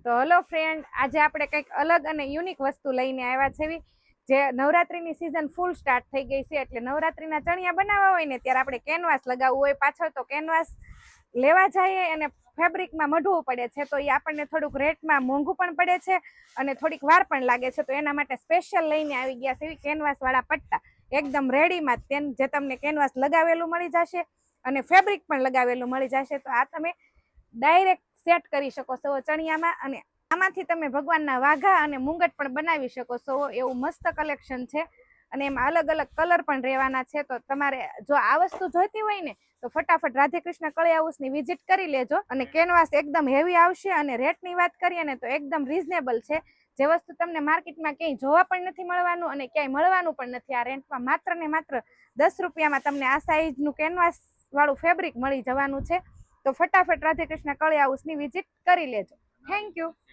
તો hello friend, આજે આપણે કંઈક અલગ અને યુનિક વસ્તુ લઈને આવ્યા છે. જે નવરાત્રીની સિઝન ફૂલ સ્ટાર્ટ થઈ ગઈ છે, એટલે નવરાત્રીના ચણિયા બનાવવા હોય ને ત્યારે આપણે કેનવાસ લગાવવું હોય પાછળ, તો કેનવાસ લેવા જઈએ અને ફેબ્રિકમાં મઢવું પડે છે. તો એ આપણને થોડુંક રેટમાં મોંઘું પણ પડે છે અને થોડીક વાર પણ લાગે છે. તો એના માટે સ્પેશિયલ લઈને આવી ગયા છે કેનવાસ વાળા પટ્ટા, એકદમ રેડીમાં, જે તમને કેનવાસ લગાવેલું મળી જશે અને ફેબ્રિક પણ લગાવેલું મળી જશે. તો આ તમે ડાયરેક્ટ સેટ કરી શકો છો ચણિયામાં, અને આમાંથી તમે ભગવાનના વાઘા અને મુંગટ પણ બનાવી શકો છો. એવું મસ્ત કલેક્શન છે અને એમાં અલગ અલગ કલર પણ રહેવાના છે. તો તમારે જો આ વસ્તુ જોઈતી હોય ને તો ફટાફટ રાધેકૃષ્ણ કળી હાઉસની વિઝિટ કરી લેજો. અને કેનવાસ એકદમ હેવી આવશે અને રેટની વાત કરીએ ને તો એકદમ રીઝનેબલ છે. જે વસ્તુ તમને માર્કેટમાં ક્યાંય જોવા પણ નથી મળવાનું અને ક્યાંય મળવાનું પણ નથી. આ રેન્ટમાં માત્ર ને માત્ર 10 રૂપિયામાં તમને આ સાઈઝનું કેનવાસ વાળું ફેબ્રિક મળી જવાનું છે. તો ફટાફટ રાધેકૃષ્ણ કળી હાઉસની વિઝિટ કરી લેજો. Thank you.